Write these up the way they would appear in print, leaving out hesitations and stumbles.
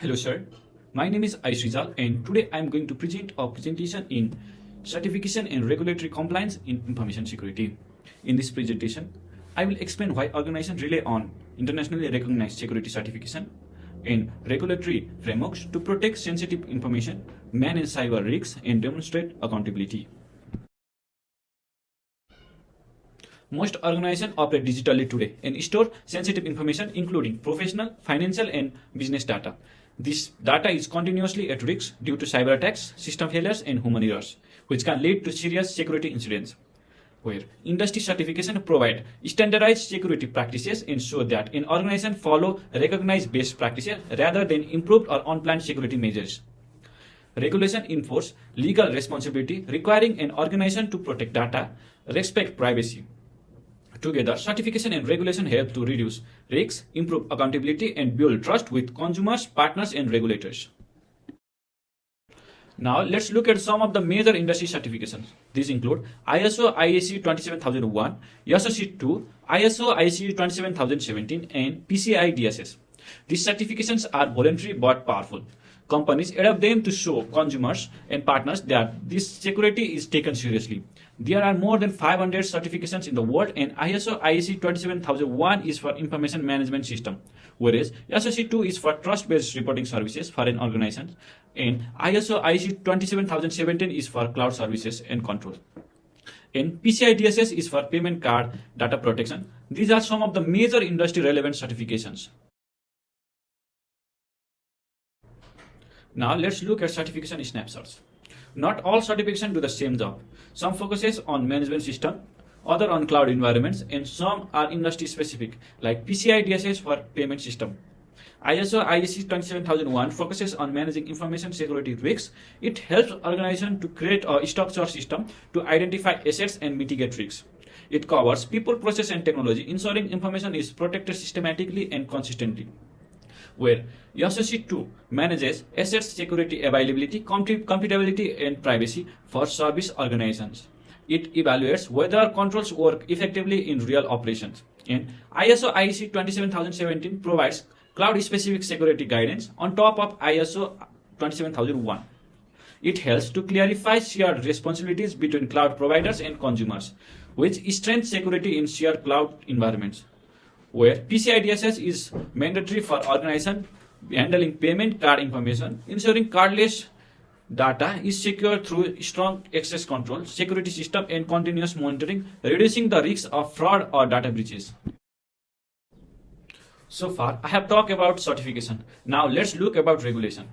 Hello sir, my name is Aishrizal and today I am going to present a presentation in certification and regulatory compliance in information security. In this presentation, I will explain why organizations rely on internationally recognized security certification and regulatory frameworks to protect sensitive information, manage cyber risks, and demonstrate accountability. Most organizations operate digitally today and store sensitive information including professional, financial, and business data. This data is continuously at risk due to cyber attacks, system failures, and human errors, which can lead to serious security incidents. Where industry certification provide standardized security practices ensure that an organization follow recognized best practices rather than improved or unplanned security measures. Regulation enforce legal responsibility requiring an organization to protect data, respect privacy. Together, certification and regulation help to reduce risks, improve accountability, and build trust with consumers, partners, and regulators. Now, let's look at some of the major industry certifications. These include ISO IEC 27001, SOC 2, ISO IEC 27017, and PCI-DSS. These certifications are voluntary but powerful. Companies adopt them to show consumers and partners that this security is taken seriously. There are more than 500 certifications in the world, and ISO IEC 27001 is for information management system, whereas SOC 2 is for trust-based reporting services for an organization, and ISO IEC 27017 is for cloud services and control. And PCI-DSS is for payment card data protection. These are some of the major industry-relevant certifications. Now let's look at certification snapshots. Not all certifications do the same job. Some focuses on management system, other on cloud environments, and some are industry specific, like PCI-DSS for payment system. ISO IEC 27001 focuses on managing information security risks. It helps organizations to create a structured system to identify assets and mitigate risks. It covers people, process, and technology, ensuring information is protected systematically and consistently. Where SOC 2 manages assets, security, availability, compatibility, and privacy for service organizations. It evaluates whether controls work effectively in real operations. And ISO IEC 27017 provides cloud-specific security guidance on top of ISO 27001. It helps to clarify shared responsibilities between cloud providers and consumers, which strengthens security in shared cloud environments. Where PCI-DSS is mandatory for organizations handling payment card information, ensuring cardless data is secure through strong access control, security system, and continuous monitoring, reducing the risks of fraud or data breaches. So far, I have talked about certification. Now let's look about regulation.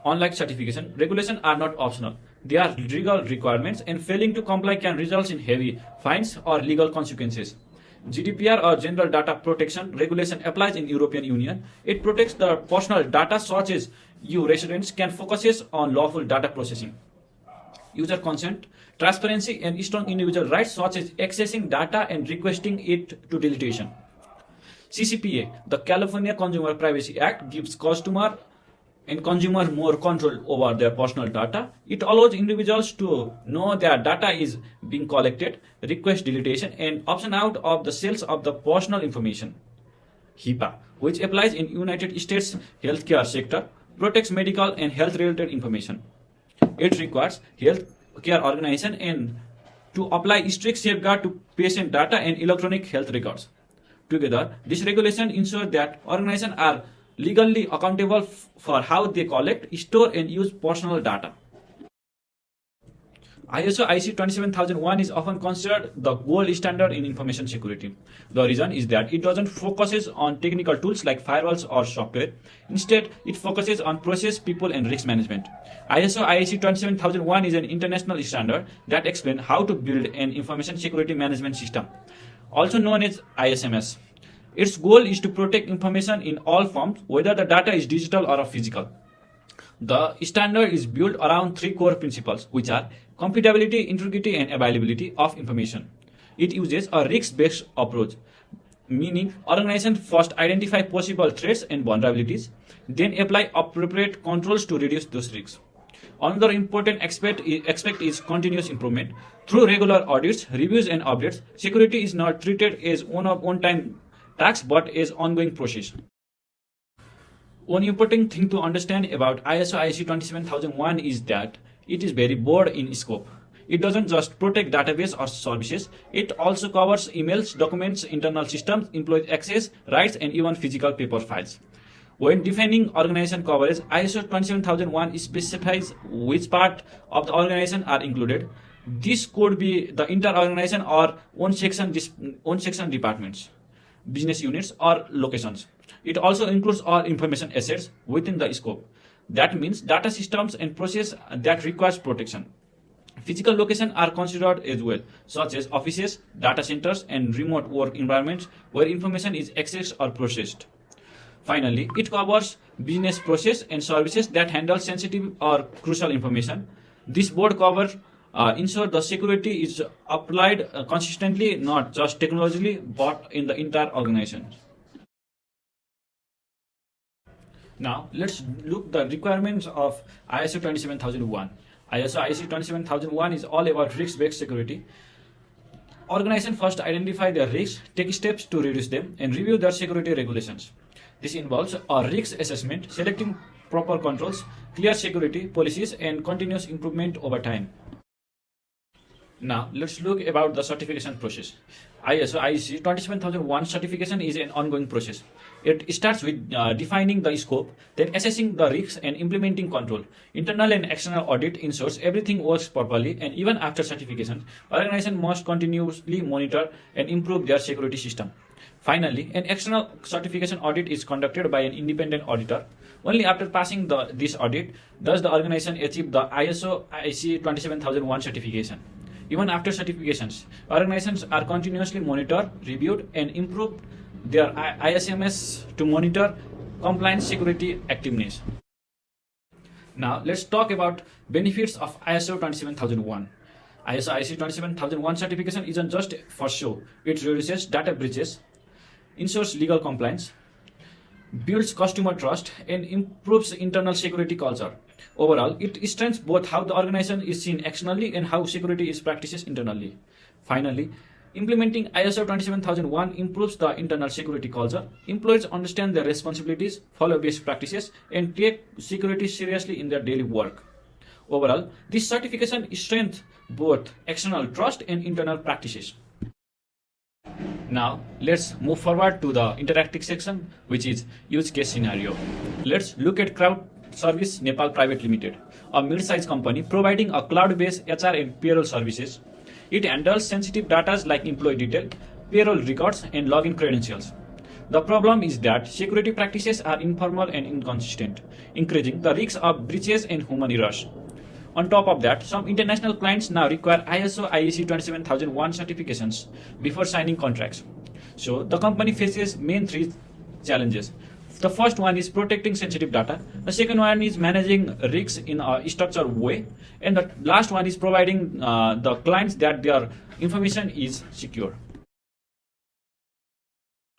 Unlike certification, regulations are not optional. They are legal requirements, and failing to comply can result in heavy fines or legal consequences. GDPR or General Data Protection Regulation applies in European Union. It protects the personal data such as EU residents can focus on lawful data processing, user consent, transparency, and strong individual rights such as accessing data and requesting it to deletion. CCPA, the California Consumer Privacy Act, gives customer and consumer more control over their personal data. It allows individuals to know their data is being collected, request deletion, and option out of the sales of the personal information. HIPAA, which applies in United States healthcare sector, protects medical and health-related information. It requires healthcare organization and to apply strict safeguard to patient data and electronic health records. Together, this regulation ensures that organizations are legally accountable for how they collect, store, and use personal data. ISO IEC 27001 is often considered the gold standard in information security. The reason is that it doesn't focus on technical tools like firewalls or software. Instead, it focuses on process, people, and risk management. ISO IEC 27001 is an international standard that explains how to build an information security management system, also known as ISMS. Its goal is to protect information in all forms, whether the data is digital or physical. The standard is built around three core principles, which are compatibility, integrity, and availability of information. It uses a risk-based approach, meaning organizations first identify possible threats and vulnerabilities, then apply appropriate controls to reduce those risks. Another important aspect is continuous improvement. Through regular audits, reviews, and updates, security is not treated as one-time task but as ongoing process. One important thing to understand about ISO IEC 27001 is that it is very broad in scope. It doesn't just protect database or services, it also covers emails, documents, internal systems, employee access, rights, and even physical paper files. When defining organization coverage, ISO 27001 specifies which part of the organization are included. This could be the entire organization or one section departments, business units, or locations. It also includes all information assets within the scope. That means data systems and process that requires protection. Physical locations are considered as well, such as offices, data centers, and remote work environments where information is accessed or processed. Finally, it covers business process and services that handle sensitive or crucial information. This broad cover ensures the security is applied consistently, not just technologically, but in the entire organization. Now, let's look the requirements of ISO 27001. ISO 27001 is all about risk-based security. Organizations first identify their risks, take steps to reduce them, and review their security regulations. This involves a risk assessment, selecting proper controls, clear security policies, and continuous improvement over time. Now, let's look about the certification process. ISO IEC 27001 certification is an ongoing process. It starts with defining the scope, then assessing the risks and implementing control. Internal and external audit ensures everything works properly, and even after certification, organizations must continuously monitor and improve their security system. Finally, an external certification audit is conducted by an independent auditor. Only after passing this audit does the organization achieve the ISO IEC 27001 certification. Even after certifications, organizations are continuously monitored, reviewed, and improved their ISMS to monitor compliance security activeness. Now, let's talk about benefits of ISO 27001. ISO IEC 27001 certification isn't just for show. It reduces data breaches, ensures legal compliance, builds customer trust, and improves internal security culture. Overall, it strengthens both how the organization is seen externally and how security is practiced internally. Finally, implementing ISO 27001 improves the internal security culture. Employees understand their responsibilities, follow best practices, and take security seriously in their daily work. Overall, this certification strengthens both external trust and internal practices. Now, let's move forward to the interactive section, which is use case scenario. Let's look at Crowd Service Nepal Private Limited, a mid-sized company providing a cloud-based HR and payroll services. It handles sensitive data like employee detail, payroll records, and login credentials. The problem is that security practices are informal and inconsistent, increasing the risk of breaches and human errors. On top of that, some international clients now require ISO IEC 27001 certifications before signing contracts. So, the company faces main three challenges. The first one is protecting sensitive data. The second one is managing risks in a structured way. And the last one is providing the clients that their information is secure.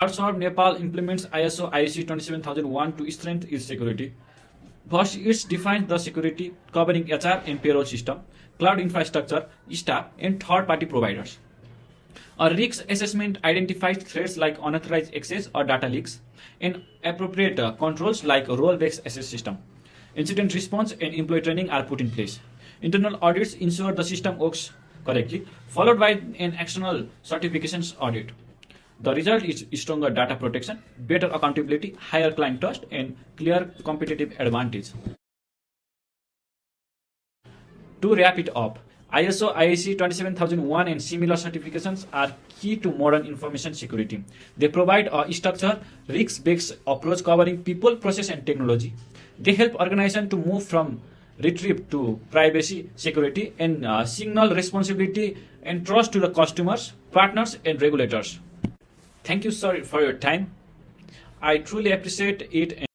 CloudServe Nepal implements ISO IEC 27001 to strengthen its security. First, it defines the security covering HR and payroll system, cloud infrastructure, staff, and third-party providers. A risk assessment identifies threats like unauthorized access or data leaks, and appropriate controls like role-based access system. Incident response and employee training are put in place. Internal audits ensure the system works correctly, followed by an external certifications audit. The result is stronger data protection, better accountability, higher client trust, and clear competitive advantage. To wrap it up, ISO IEC 27001 and similar certifications are key to modern information security. They provide a structured, risk-based approach covering people, process, and technology. They help organizations to move from retrieve to privacy, security, and signal responsibility and trust to the customers, partners, and regulators. Thank you, sir, for your time. I truly appreciate it.